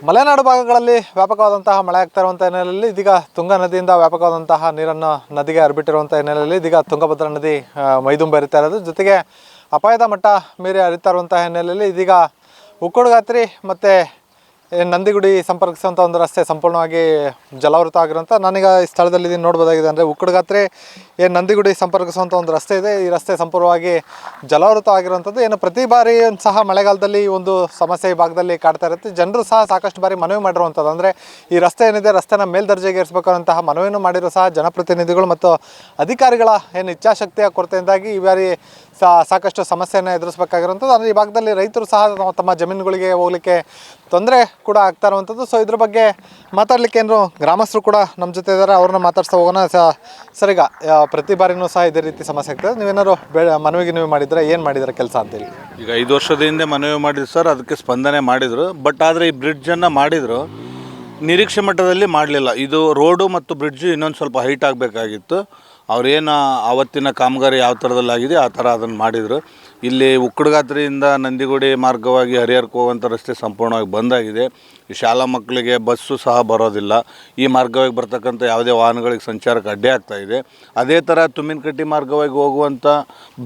ಮಲೆನಾಡು ಭಾಗಗಳಲ್ಲಿ ವ್ಯಾಪಕವಾದಂತಹ ಮಳೆ ಆಗ್ತಾ ಇರುವಂಥ ಹಿನ್ನೆಲೆಯಲ್ಲಿ ಇದೀಗ ತುಂಗಾ ನದಿಯಿಂದ ವ್ಯಾಪಕವಾದಂತಹ ನೀರನ್ನು ನದಿಗೆ ಹರಿಬಿಟ್ಟಿರುವಂಥ ಹಿನ್ನೆಲೆಯಲ್ಲಿ ಇದೀಗ ತುಂಗಭದ್ರಾ ನದಿ ಮೈದುಂಬಿ ಹರಿತಾ ಇರೋದು, ಜೊತೆಗೆ ಅಪಾಯದ ಮಟ್ಟ ಮೀರಿ ಹರಿತಾ ಇರುವಂಥ ಹಿನ್ನೆಲೆಯಲ್ಲಿ ಇದೀಗ ಉಕ್ಕಡಗಾತ್ರಿ ಮತ್ತು ನಂದಿಗುಡಿ ಸಂಪರ್ಕಿಸುವಂಥ ಒಂದು ರಸ್ತೆ ಸಂಪೂರ್ಣವಾಗಿ ಜಲಾವೃತ ಆಗಿರುವಂಥ, ನಾನೀಗ ಈ ಸ್ಥಳದಲ್ಲಿ ಇದನ್ನು ನೋಡ್ಬೋದಾಗಿದೆ. ಅಂದರೆ ಉಕ್ಕಡಗಾತ್ರಿ ನಂದಿಗುಡಿ ಸಂಪರ್ಕಿಸುವಂಥ ಒಂದು ರಸ್ತೆ ಇದೆ, ಈ ರಸ್ತೆ ಸಂಪೂರ್ಣವಾಗಿ ಜಲಾವೃತ ಆಗಿರುವಂಥದ್ದು. ಏನು ಪ್ರತಿ ಬಾರಿ ಸಹ ಮಳೆಗಾಲದಲ್ಲಿ ಈ ಒಂದು ಸಮಸ್ಯೆ ಈ ಭಾಗದಲ್ಲಿ ಕಾಡ್ತಾ ಇರುತ್ತೆ. ಜನರು ಸಹ ಸಾಕಷ್ಟು ಬಾರಿ ಮನವಿ ಮಾಡಿರುವಂಥದ್ದು, ಅಂದರೆ ಈ ರಸ್ತೆ ಏನಿದೆ ರಸ್ತೆನ ಮೇಲ್ದರ್ಜೆಗೆ ಏರಿಸಬೇಕಂತಹ ಮನವಿಯನ್ನು ಮಾಡಿರೋ ಸಹ ಜನಪ್ರತಿನಿಧಿಗಳು ಮತ್ತು ಅಧಿಕಾರಿಗಳ ಏನು ಇಚ್ಛಾಶಕ್ತಿಯ ಕೊರತೆಯಿಂದಾಗಿ ಈ ಬಾರಿ ಸಾಕಷ್ಟು ಸಮಸ್ಯೆಯನ್ನು ಎದುರಿಸಬೇಕಾಗಿರುವಂಥದ್ದು. ಅಂದರೆ ಈ ಭಾಗದಲ್ಲಿ ರೈತರು ಸಹ ತಮ್ಮ ಜಮೀನುಗಳಿಗೆ ಹೋಗಲಿಕ್ಕೆ ತೊಂದರೆ ಕೂಡ ಆಗ್ತಾ ಇರುವಂಥದ್ದು. ಸೊ ಇದ್ರ ಬಗ್ಗೆ ಮಾತಾಡಲಿಕ್ಕೆ ಏನು ಗ್ರಾಮಸ್ಥರು ಕೂಡ ನಮ್ಮ ಜೊತೆ ಇದ್ದಾರೆ, ಅವ್ರನ್ನ ಮಾತಾಡ್ಸ್ತಾ ಹೋಗೋಣ. ಸರ್, ಈಗ ಪ್ರತಿ ಬಾರಿನೂ ಸಹ ಇದೇ ರೀತಿ ಸಮಸ್ಯೆ ಆಗ್ತದೆ, ನೀವೇನಾದ್ರು ಮನವಿಗೆ ನೀವು ಮಾಡಿದರೆ ಏನು ಮಾಡಿದರೆ ಕೆಲಸ ಅಂತೇಳಿ? ಈಗ 5 ವರ್ಷದ ಹಿಂದೆ ಮನವಿ ಮಾಡಿದ್ರು ಸರ್, ಅದಕ್ಕೆ ಸ್ಪಂದನೆ ಮಾಡಿದರು. ಬಟ್ ಆದರೆ ಈ ಬ್ರಿಡ್ಜನ್ನು ಮಾಡಿದರು, ನಿರೀಕ್ಷೆ ಮಟ್ಟದಲ್ಲಿ ಮಾಡಲಿಲ್ಲ. ಇದು ರೋಡು ಮತ್ತು ಬ್ರಿಡ್ಜು ಇನ್ನೊಂದು ಸ್ವಲ್ಪ ಹೈಟ್ ಆಗಬೇಕಾಗಿತ್ತು. ಅವ್ರೇನು ಆವತ್ತಿನ ಕಾಮಗಾರಿ ಯಾವ ಥರದಲ್ಲಾಗಿದೆ ಆ ಥರ ಅದನ್ನು ಮಾಡಿದರು. ಇಲ್ಲಿ ಉಕ್ಕಡಗಾತ್ರಿಯಿಂದ ನಂದಿಗುಡಿ ಮಾರ್ಗವಾಗಿ ಹರಿಹರಕ್ಕೆ ಹೋಗುವಂಥ ರಸ್ತೆ ಸಂಪೂರ್ಣವಾಗಿ ಬಂದಾಗಿದೆ. ಈ ಶಾಲಾ ಮಕ್ಕಳಿಗೆ ಬಸ್ಸು ಸಹ ಬರೋದಿಲ್ಲ. ಈ ಮಾರ್ಗವಾಗಿ ಬರ್ತಕ್ಕಂಥ ಯಾವುದೇ ವಾಹನಗಳಿಗೆ ಸಂಚಾರಕ್ಕೆ ಅಡ್ಡಿ ಆಗ್ತಾಯಿದೆ. ಅದೇ ಥರ ತುಮ್ಮಿನಕಟ್ಟಿ ಮಾರ್ಗವಾಗಿ ಹೋಗುವಂಥ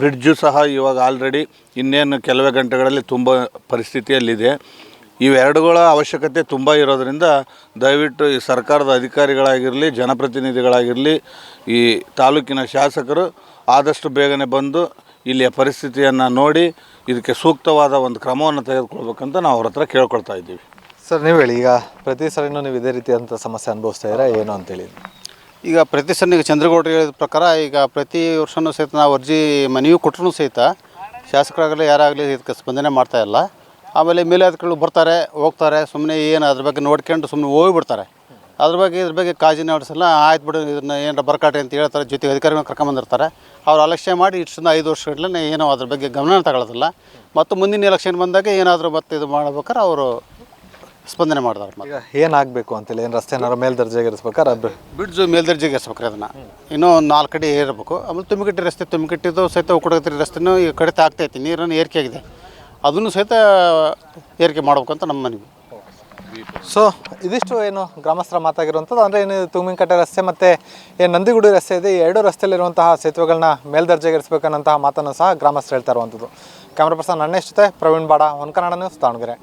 ಬ್ರಿಡ್ಜು ಸಹ ಇವಾಗ ಆಲ್ರೆಡಿ ಇನ್ನೇನು ಕೆಲವೇ ಗಂಟೆಗಳಲ್ಲಿ ತುಂಬ ಪರಿಸ್ಥಿತಿಯಲ್ಲಿದೆ. ಇವೆರಡುಗಳ ಅವಶ್ಯಕತೆ ತುಂಬ ಇರೋದರಿಂದ ದಯವಿಟ್ಟು ಈ ಸರ್ಕಾರದ ಅಧಿಕಾರಿಗಳಾಗಿರಲಿ, ಜನಪ್ರತಿನಿಧಿಗಳಾಗಿರಲಿ, ಈ ತಾಲೂಕಿನ ಶಾಸಕರು ಆದಷ್ಟು ಬೇಗನೆ ಬಂದು ಇಲ್ಲಿಯ ಪರಿಸ್ಥಿತಿಯನ್ನು ನೋಡಿ ಇದಕ್ಕೆ ಸೂಕ್ತವಾದ ಒಂದು ಕ್ರಮವನ್ನು ತೆಗೆದುಕೊಳ್ಬೇಕಂತ ನಾವು ಅವ್ರ ಹತ್ರ ಕೇಳ್ಕೊಳ್ತಾ ಇದ್ದೀವಿ. ಸರ್, ನೀವು ಹೇಳಿ, ಈಗ ಪ್ರತಿ ಸರಿನೂ ನೀವು ಇದೇ ರೀತಿಯಂಥ ಸಮಸ್ಯೆ ಅನುಭವಿಸ್ತಾ ಇದ್ದೀರಾ ಏನು ಅಂತೇಳಿ? ಈಗ ಪ್ರತಿ ಸಲ ಈಗ ಚಂದ್ರಗೌಡರು ಹೇಳಿದ ಪ್ರಕಾರ ಈಗ ಪ್ರತಿ ವರ್ಷವೂ ಸಹಿತ ನಾವು ಅರ್ಜಿ ಮನವಿ ಕೊಟ್ಟರು ಸಹಿತ ಶಾಸಕರಾಗಲಿ ಯಾರಾಗಲಿ ಇದಕ್ಕೆ ಸ್ಪಂದನೆ ಮಾಡ್ತಾಯಿಲ್ಲ. ಆಮೇಲೆ ಮೇಲಾಧಿಕಾರಿಗಳು ಬರ್ತಾರೆ ಹೋಗ್ತಾರೆ, ಸುಮ್ಮನೆ ಏನು ಅದ್ರ ಬಗ್ಗೆ ನೋಡ್ಕೊಂಡು ಸುಮ್ಮನೆ ಹೋಗಿಬಿಡ್ತಾರೆ. ಇದ್ರ ಬಗ್ಗೆ ಕಾಳಜಿ ನಡೆಸಲ್ಲ. ಆಯ್ತು ಬಿಡು, ಇದನ್ನು ಏನಾರ ಬರ್ಕಾಟ್ರಿ ಅಂತ ಹೇಳ್ತಾರೆ, ಜೊತೆಗೆ ಅಧಿಕಾರಿಗಳು ಕರ್ಕೊಂಬಂದಿರ್ತಾರೆ. ಅವ್ರು ಅಲಕ್ಷ್ಯ ಮಾಡಿ ಇಷ್ಟೊಂದು 5 ವರ್ಷಗಳನ್ನ ಏನೋ ಅದ್ರ ಬಗ್ಗೆ ಗಮನ ತಗೊಳ್ಳೋದಿಲ್ಲ. ಮತ್ತು ಮುಂದಿನ ಎಲೆಕ್ಷನ್ ಬಂದಾಗ ಏನಾದರೂ ಮತ್ತೆ ಇದು ಮಾಡ್ಬೇಕಾರೆ ಅವರು ಸ್ಪಂದನೆ ಮಾಡ್ತಾರೆ. ಈಗ ಏನಾಗಬೇಕು ಅಂತೇಳಿ, ಏನು ರಸ್ತೆ ಏನಾದ್ರು ಮೇಲ್ದರ್ಜೆಗೆ ಇರಿಸ್ಬೇಕಾರೆ ಬ್ರಿಡ್ಜು ಮೇಲ್ದರ್ಜೆಗೆ ಇರಿಸ್ಬೇಕ್ರಿ. ಅದನ್ನು ಇನ್ನೂ 4 ಕಡೆ ಏರಬೇಕು. ಆಮೇಲೆ ತುಮ್ಮಿಕಟ್ಟಿ ರಸ್ತೆ, ತುಮ್ಮಿಕಟ್ಟಿದ್ದು ಸಹಿತ ಉಕ್ಕಡಗಾತ್ರಿ ರಸ್ತೆನೂ ಈ ಕಡಿತ ಆಗ್ತೈತಿ, ನೀರನ್ನು ಏರಿಕೆ ಆಗಿದೆ, ಅದನ್ನು ಸಹಿತ ಏರಿಕೆ ಮಾಡ್ಬೇಕಂತ ನಮ್ಮ ಮನವಿ. ಸೊ ಇದಿಷ್ಟು ಏನು ಗ್ರಾಮಸ್ಥರ ಮಾತಾಗಿರುವಂಥದ್ದು. ಅಂದರೆ ಏನು ತುಮ್ಮಿನಕಟ್ಟೆ ರಸ್ತೆ ಮತ್ತು ಏನು ನಂದಿಗುಡಿ ರಸ್ತೆ ಇದೆ, ಈ 2 ರಸ್ತೆಯಲ್ಲಿರುವಂತಹ ಸೇತುವೆಗಳನ್ನ ಮೇಲ್ದರ್ಜೆಗೇರಿಸಬೇಕನ್ನಂತಹ ಮಾತನ್ನು ಸಹ ಗ್ರಾಮಸ್ಥರು ಹೇಳ್ತಾ ಇರುವಂಥದ್ದು. ಕ್ಯಾಮ್ರಾ ಪರ್ಸನ್ ಅಣ್ಣೇಶ್ ಜೊತೆ ಪ್ರವೀಣ್ ಬಾಡ, ಒನ್ ಕನ್ನಡ ನ್ಯೂಸ್, ದಾವಣಗೆರೆ.